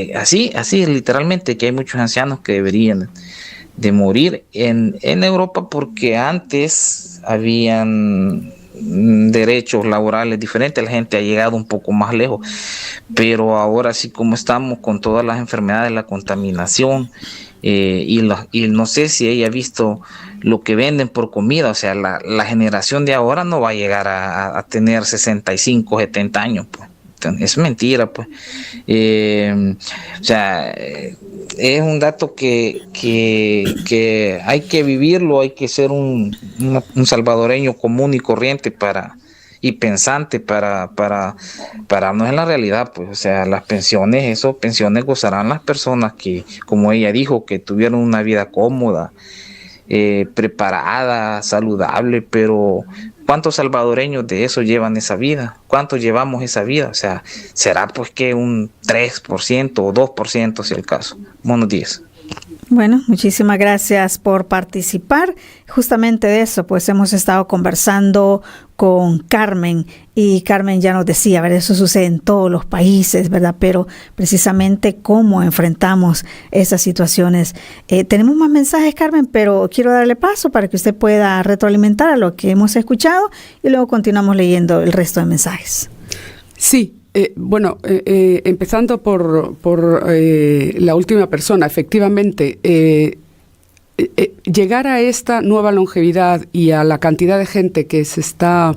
así literalmente, que hay muchos ancianos que deberían de morir en Europa, porque antes habían derechos laborales diferentes, la gente ha llegado un poco más lejos, pero ahora sí, como estamos con todas las enfermedades, la contaminación, y no sé si ella ha visto lo que venden por comida, o sea, la generación de ahora no va a llegar a tener 65, 70 años, pues. Es mentira, pues. O sea, es un dato que hay que vivirlo, hay que ser un salvadoreño común y corriente y pensante para no es la realidad, pues. O sea, las pensiones gozarán las personas que, como ella dijo, que tuvieron una vida cómoda, preparada, saludable, pero ¿cuántos salvadoreños de eso llevan esa vida? ¿Cuántos llevamos esa vida? O sea, será pues que un 3% o 2% si el caso. Buenos días. Bueno, muchísimas gracias por participar. Justamente de eso, pues hemos estado conversando con Carmen y Carmen ya nos decía, ¿verdad? Eso sucede en todos los países, ¿verdad? Pero precisamente cómo enfrentamos esas situaciones. Tenemos más mensajes, Carmen, pero quiero darle paso para que usted pueda retroalimentar a lo que hemos escuchado y luego continuamos leyendo el resto de mensajes. Sí. Empezando por la última persona, efectivamente, llegar a esta nueva longevidad y a la cantidad de gente que se está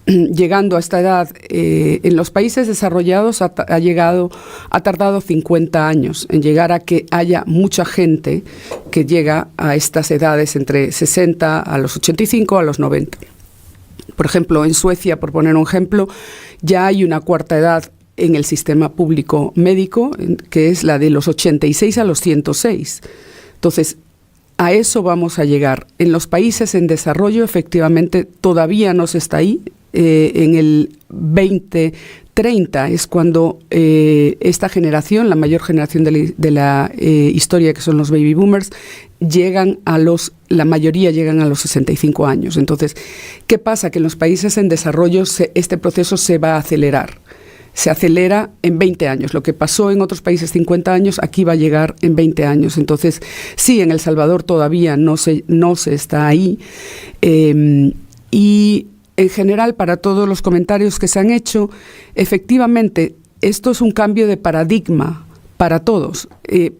llegando a esta edad en los países desarrollados ha tardado 50 años en llegar a que haya mucha gente que llega a estas edades entre 60 a los 85 a los 90. Por ejemplo, en Suecia, por poner un ejemplo, ya hay una cuarta edad en el sistema público médico, que es la de los 86 a los 106. Entonces, a eso vamos a llegar. En los países en desarrollo, efectivamente, todavía no se está ahí. En el 2030 es cuando esta generación, la mayor generación de la historia, que son los baby boomers, la mayoría llegan a los 65 años. Entonces, ¿qué pasa? Que en los países en desarrollo este proceso se va a acelerar. Se acelera en 20 años. Lo que pasó en otros países 50 años, aquí va a llegar en 20 años. Entonces, sí, en El Salvador todavía no se está ahí. Y en general, para todos los comentarios que se han hecho, efectivamente, esto es un cambio de paradigma para todos,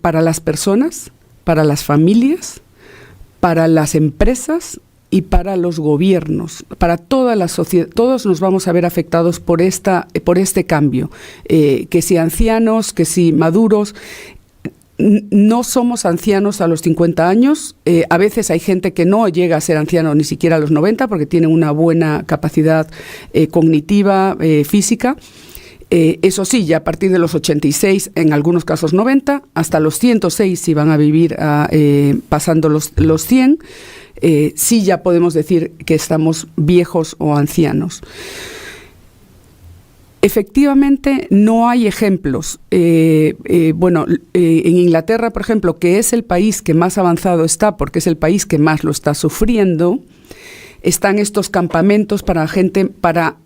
para las personas, para las familias, para las empresas y para los gobiernos, para toda la sociedad. Todos nos vamos a ver afectados por este cambio, que si ancianos, que si maduros. No somos ancianos a los 50 años, a veces hay gente que no llega a ser anciano ni siquiera a los 90 porque tiene una buena capacidad cognitiva, física. Eso sí, ya a partir de los 86, en algunos casos 90, hasta los 106 si van a vivir pasando los 100, sí ya podemos decir que estamos viejos o ancianos. Efectivamente, no hay ejemplos. En Inglaterra, por ejemplo, que es el país que más avanzado está, porque es el país que más lo está sufriendo, están estos campamentos para gente, para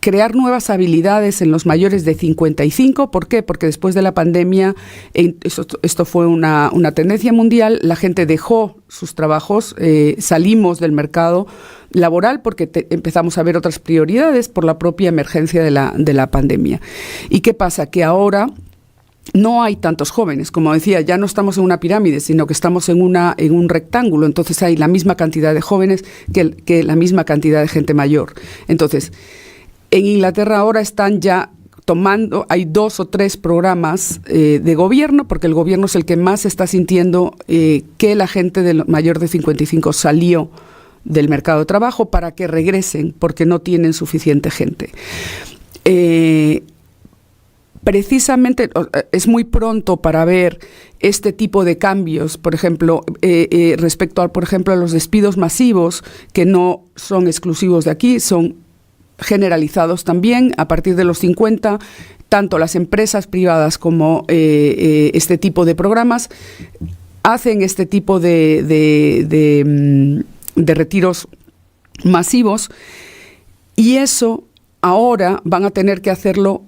crear nuevas habilidades en los mayores de 55. ¿Por qué? Porque después de la pandemia, esto fue una tendencia mundial, la gente dejó sus trabajos, salimos del mercado laboral porque empezamos a ver otras prioridades por la propia emergencia de la pandemia. ¿Y qué pasa? Que ahora no hay tantos jóvenes, como decía, ya no estamos en una pirámide, sino que estamos en un rectángulo, entonces hay la misma cantidad de jóvenes que la misma cantidad de gente mayor. Entonces, en Inglaterra ahora están ya hay 2 o 3 programas de gobierno, porque el gobierno es el que más está sintiendo que la gente mayor de 55 salió del mercado de trabajo para que regresen, porque no tienen suficiente gente. Precisamente es muy pronto para ver este tipo de cambios, por ejemplo, respecto a, por ejemplo, a los despidos masivos, que no son exclusivos de aquí, son generalizados también a partir de los 50, tanto las empresas privadas como este tipo de programas hacen este tipo de retiros masivos, y eso ahora van a tener que hacerlo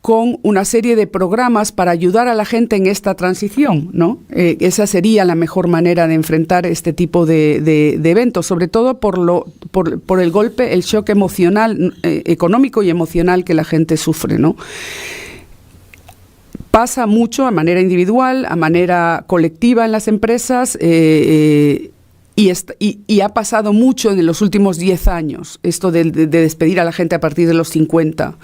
con una serie de programas para ayudar a la gente en esta transición, ¿no? Esa sería la mejor manera de enfrentar este tipo de eventos, sobre todo por el golpe, el shock emocional, económico y emocional que la gente sufre, ¿no? Pasa mucho a manera individual, a manera colectiva en las empresas, y ha pasado mucho en los últimos 10 años, esto de despedir a la gente a partir de los 50.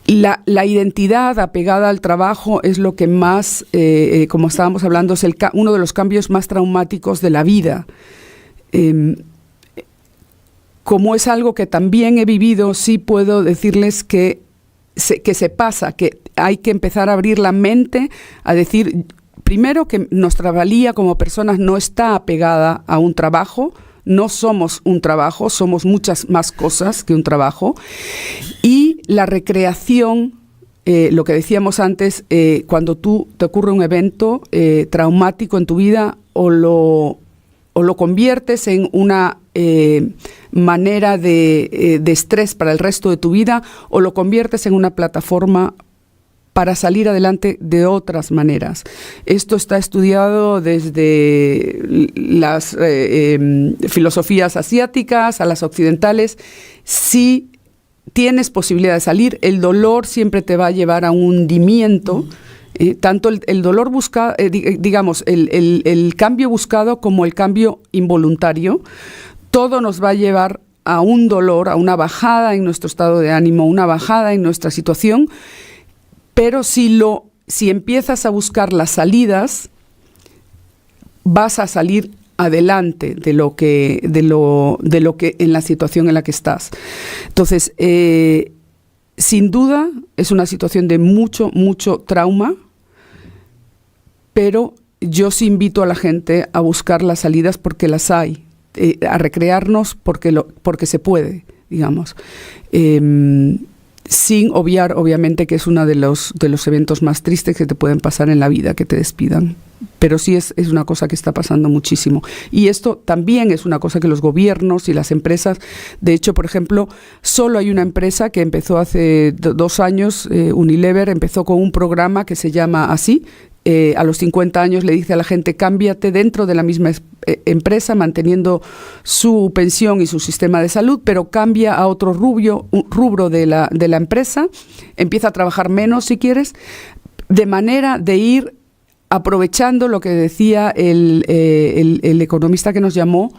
La identidad apegada al trabajo es lo que más, como estábamos hablando, es uno de los cambios más traumáticos de la vida. Como es algo que también he vivido, sí puedo decirles que se pasa, que hay que empezar a abrir la mente, a decir, primero, que nuestra valía como personas no está apegada a un trabajo. No somos un trabajo, somos muchas más cosas que un trabajo. Y la recreación, lo que decíamos antes, cuando te ocurre un evento traumático en tu vida, o lo conviertes en una manera de estrés para el resto de tu vida, o lo conviertes en una plataforma para salir adelante de otras maneras. Esto está estudiado desde las filosofías asiáticas a las occidentales. Si tienes posibilidad de salir, el dolor siempre te va a llevar a un hundimiento, tanto el dolor buscado, digamos, el cambio buscado como el cambio involuntario, todo nos va a llevar a un dolor, a una bajada en nuestro estado de ánimo, una bajada en nuestra situación. Pero si empiezas a buscar las salidas, vas a salir adelante de lo que en la situación en la que estás. Entonces, sin duda es una situación de mucho trauma, pero yo sí invito a la gente a buscar las salidas porque las hay, a recrearnos porque se puede, digamos. Sin obviar, obviamente, que es uno de los eventos más tristes que te pueden pasar en la vida, que te despidan. Pero sí es una cosa que está pasando muchísimo. Y esto también es una cosa que los gobiernos y las empresas, de hecho, por ejemplo, solo hay una empresa que empezó hace 2 años, Unilever, empezó con un programa que se llama así. A los 50 años le dice a la gente, cámbiate dentro de la misma empresa, manteniendo su pensión y su sistema de salud, pero cambia a otro rubro de la empresa, empieza a trabajar menos si quieres, de manera de ir aprovechando lo que decía el economista que nos llamó,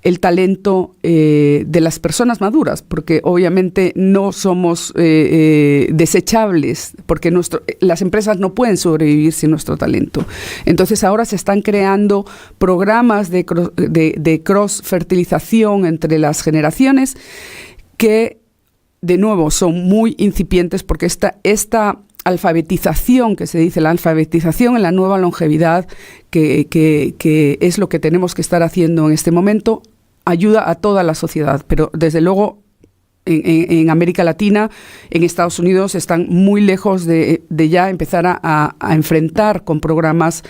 el talento de las personas maduras, porque obviamente no somos desechables, porque las empresas no pueden sobrevivir sin nuestro talento. Entonces ahora se están creando programas de cross-fertilización entre las generaciones que, de nuevo, son muy incipientes, porque esta alfabetización, que se dice, la alfabetización en la nueva longevidad, que es lo que tenemos que estar haciendo en este momento, ayuda a toda la sociedad, pero desde luego en América Latina, en Estados Unidos, están muy lejos de ya empezar a enfrentar con programas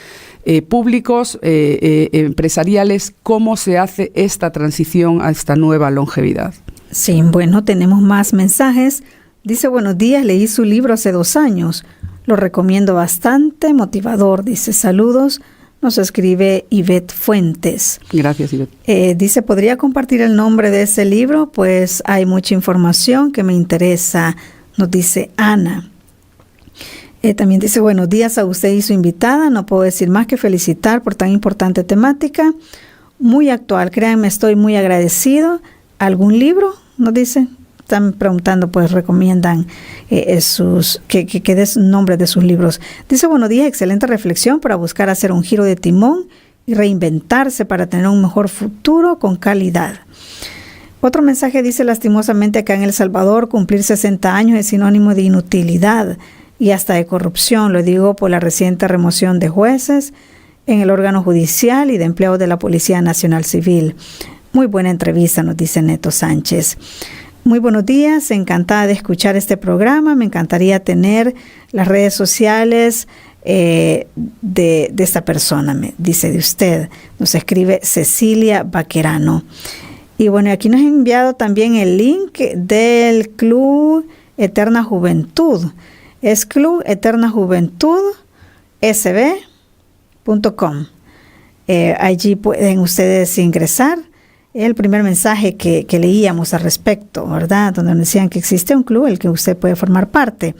públicos, empresariales, cómo se hace esta transición a esta nueva longevidad. Sí, bueno, tenemos más mensajes. Dice, buenos días, leí su libro hace 2 años. Lo recomiendo bastante, motivador. Dice, saludos. Nos escribe Ivette Fuentes. Gracias, Ivette. Dice, ¿podría compartir el nombre de ese libro? Pues hay mucha información que me interesa, nos dice Ana. También dice, buenos días a usted y su invitada. No puedo decir más que felicitar por tan importante temática. Muy actual, créanme, estoy muy agradecido. ¿Algún libro? Nos dice. Están preguntando, pues recomiendan que des nombre de sus libros. Dice, buenos días, excelente reflexión para buscar hacer un giro de timón y reinventarse para tener un mejor futuro con calidad. Otro mensaje dice, lastimosamente acá en El Salvador cumplir 60 años es sinónimo de inutilidad y hasta de corrupción. Lo digo por la reciente remoción de jueces en el órgano judicial y de empleados de la Policía Nacional Civil. Muy buena entrevista, nos dice Neto Sánchez. Muy buenos días, encantada de escuchar este programa. Me encantaría tener las redes sociales de esta persona, me dice de usted. Nos escribe Cecilia Baquerano. Y bueno, aquí nos ha enviado también el link del Club Eterna Juventud. Es Club Eterna Juventud sb.com. Allí pueden ustedes ingresar. El primer mensaje que leíamos al respecto, ¿verdad? Donde nos decían que existe un club el que usted puede formar parte.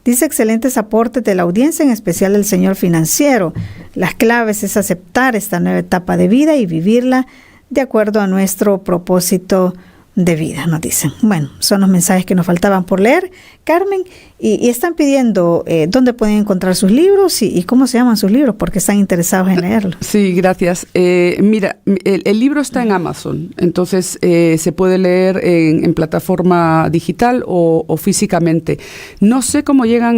Dice, excelentes aportes de la audiencia, en especial del señor financiero. Las claves es aceptar esta nueva etapa de vida y vivirla de acuerdo a nuestro propósito de vida, nos dicen. Bueno, son los mensajes que nos faltaban por leer, Carmen, y están pidiendo dónde pueden encontrar sus libros y cómo se llaman sus libros, porque están interesados en leerlos. Sí, gracias. Mira, el libro está en Amazon, entonces se puede leer en plataforma digital o físicamente. No sé cómo llegan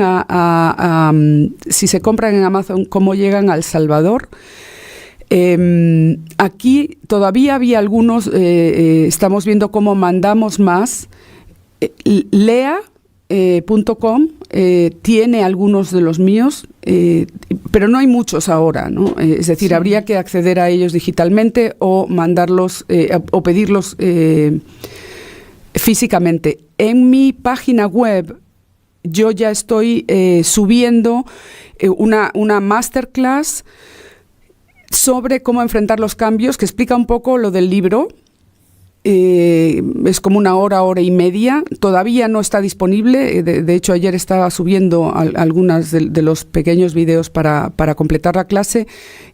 si se compran en Amazon, cómo llegan a El Salvador. Aquí todavía había algunos, estamos viendo cómo mandamos más. Lea.com tiene algunos de los míos, pero no hay muchos ahora, ¿no? Es decir, sí, habría que acceder a ellos digitalmente o mandarlos o pedirlos físicamente. En mi página web yo ya estoy subiendo una masterclass sobre cómo enfrentar los cambios, que explica un poco lo del libro. Es como 1 hora, 1 hora y media. Todavía no está disponible. De hecho, ayer estaba subiendo algunas de los pequeños videos para completar la clase.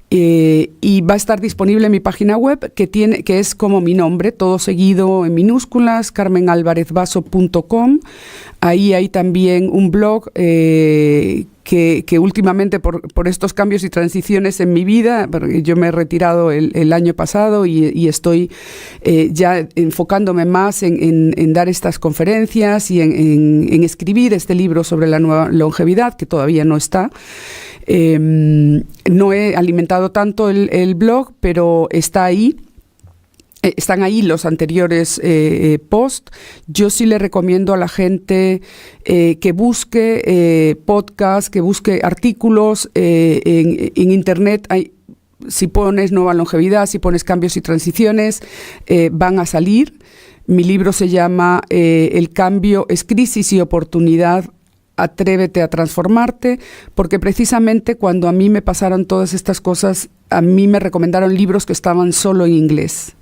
Y va a estar disponible en mi página web, que es como mi nombre, todo seguido en minúsculas, carmenalvarezvaso.com. Ahí hay también un blog que últimamente por estos cambios y transiciones en mi vida, yo me he retirado el año pasado y estoy ya enfocándome más en dar estas conferencias y en escribir este libro sobre la nueva longevidad, que todavía no está. No he alimentado tanto el blog, pero está ahí. Están ahí los anteriores posts. Yo sí le recomiendo a la gente que busque podcasts, que busque artículos en Internet. Si pones nueva longevidad, si pones cambios y transiciones, van a salir. Mi libro se llama El cambio es crisis y oportunidad. Atrévete a transformarte, porque precisamente cuando a mí me pasaron todas estas cosas, a mí me recomendaron libros que estaban solo en inglés.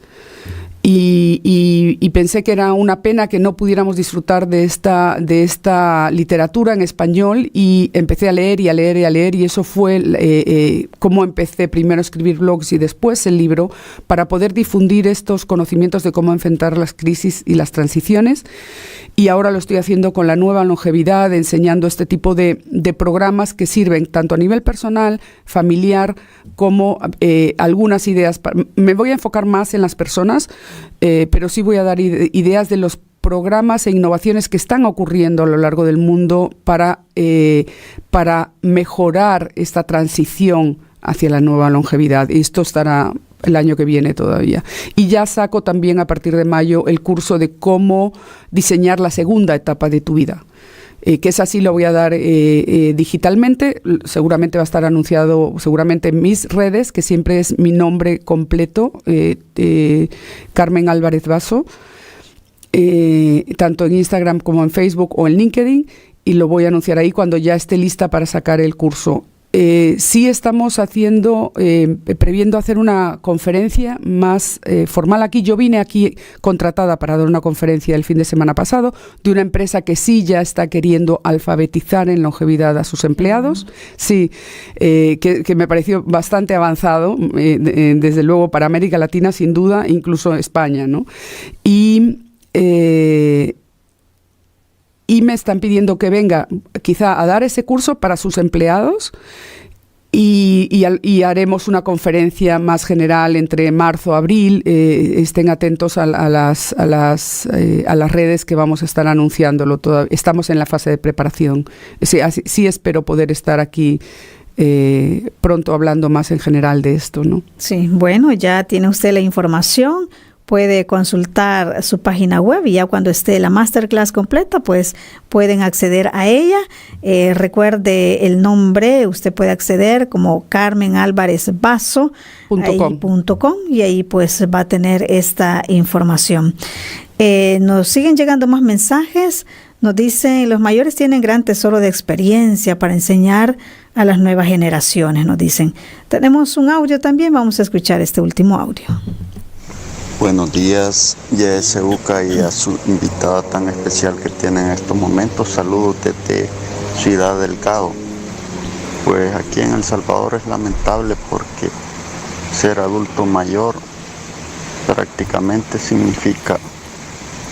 Y pensé que era una pena que no pudiéramos disfrutar de esta literatura en español, y empecé a leer y a leer y a leer, y eso fue cómo empecé primero a escribir blogs y después el libro, para poder difundir estos conocimientos de cómo enfrentar las crisis y las transiciones. Y ahora lo estoy haciendo con la nueva longevidad, enseñando este tipo de programas que sirven tanto a nivel personal, familiar, como algunas ideas. Me voy a enfocar más en las personas, pero sí voy a dar ideas de los programas e innovaciones que están ocurriendo a lo largo del mundo para mejorar esta transición hacia la nueva longevidad. Y esto estará el año que viene todavía. Y ya saco también a partir de mayo el curso de cómo diseñar la segunda etapa de tu vida, que esa sí lo voy a dar digitalmente. Seguramente va a estar anunciado seguramente en mis redes, que siempre es mi nombre completo, Carmen Álvarez Basso, tanto en Instagram como en Facebook o en LinkedIn, y lo voy a anunciar ahí cuando ya esté lista para sacar el curso. Sí estamos previendo hacer una conferencia más formal aquí. Yo vine aquí contratada para dar una conferencia el fin de semana pasado de una empresa que sí ya está queriendo alfabetizar en longevidad a sus empleados. Sí, que me pareció bastante avanzado, desde luego para América Latina sin duda, incluso España, ¿no? Y me están pidiendo que venga quizá a dar ese curso para sus empleados y haremos una conferencia más general entre marzo y abril. Estén atentos a las redes que vamos a estar anunciándolo. Estamos en la fase de preparación. Sí espero poder estar aquí pronto hablando más en general de esto, ¿no? Sí, bueno, ya tiene usted la información. Puede consultar su página web y ya cuando esté la masterclass completa, pues pueden acceder a ella. Recuerde el nombre, usted puede acceder como Carmen Álvarez Basso .com y ahí pues va a tener esta información. Nos siguen llegando más mensajes. Nos dicen, los mayores tienen gran tesoro de experiencia para enseñar a las nuevas generaciones, nos dicen. Tenemos un audio también, vamos a escuchar este último audio. Buenos días, JSUCA, y a su invitada tan especial que tienen en estos momentos. Saludos desde Ciudad Delgado. Pues aquí en El Salvador es lamentable porque ser adulto mayor prácticamente significa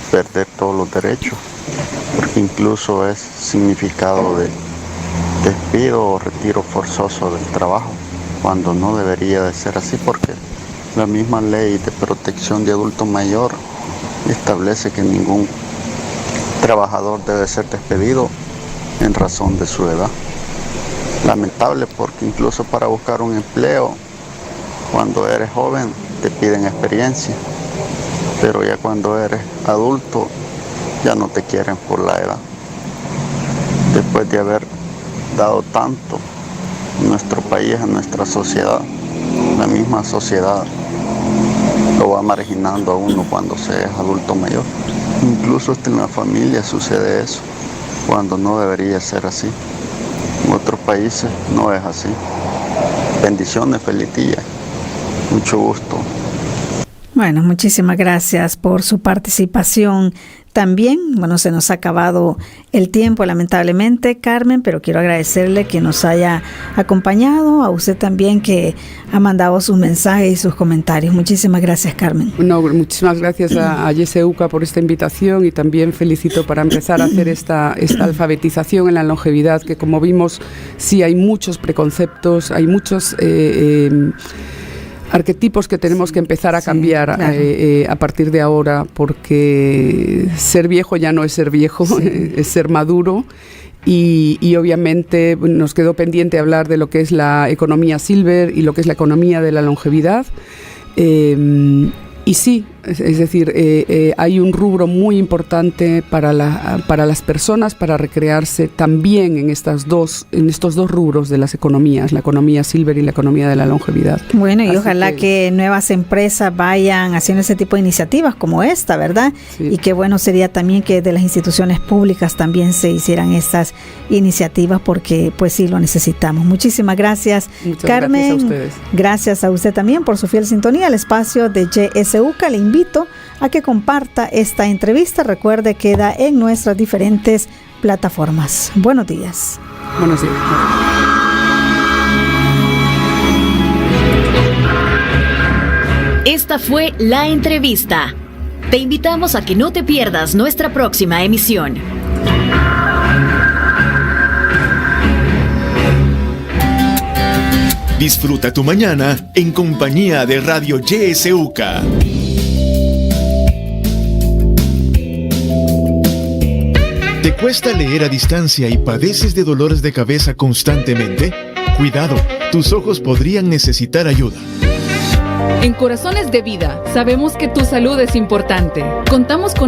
perder todos los derechos, porque incluso es significado de despido o retiro forzoso del trabajo, cuando no debería de ser así, porque la misma ley de protección de adulto mayor establece que ningún trabajador debe ser despedido en razón de su edad. Lamentable porque incluso para buscar un empleo, cuando eres joven te piden experiencia, pero ya cuando eres adulto ya no te quieren por la edad. Después de haber dado tanto a nuestro país, a nuestra sociedad, la misma sociedad lo va marginando a uno cuando se es adulto mayor. Incluso hasta en la familia sucede eso, cuando no debería ser así. En otros países no es así. Bendiciones, feliz día. Mucho gusto. Bueno, muchísimas gracias por su participación. También, bueno, se nos ha acabado el tiempo, lamentablemente, Carmen, pero quiero agradecerle que nos haya acompañado, a usted también que ha mandado sus mensajes y sus comentarios. Muchísimas gracias, Carmen. No, muchísimas gracias a JSUCA por esta invitación, y también felicito para empezar a hacer esta alfabetización en la longevidad, que como vimos, sí hay muchos preconceptos, hay muchos arquetipos que tenemos que empezar a cambiar, claro. A partir de ahora, porque ser viejo ya no es ser viejo, es ser maduro. Y obviamente nos quedó pendiente hablar de lo que es la economía silver y lo que es la economía de la longevidad. Y sí, es decir, hay un rubro muy importante para las personas para recrearse también en estos dos rubros de las economías, la economía silver y la economía de la longevidad. Bueno, y así ojalá que nuevas empresas vayan haciendo ese tipo de iniciativas como esta, ¿verdad? Sí. Y qué bueno sería también que de las instituciones públicas también se hicieran estas iniciativas, porque pues sí lo necesitamos. Muchísimas gracias, muchas Carmen. Gracias a ustedes. Gracias a usted también por su fiel sintonía al espacio de JSUCA. Le invito a que comparta esta entrevista. Recuerde, queda en nuestras diferentes plataformas. Buenos días. Buenos días. Esta fue la entrevista. Te invitamos a que no te pierdas nuestra próxima emisión. Disfruta tu mañana en compañía de Radio JSUCA. ¿Te cuesta leer a distancia y padeces de dolores de cabeza constantemente? Cuidado, tus ojos podrían necesitar ayuda. En Corazones de Vida sabemos que tu salud es importante. Contamos con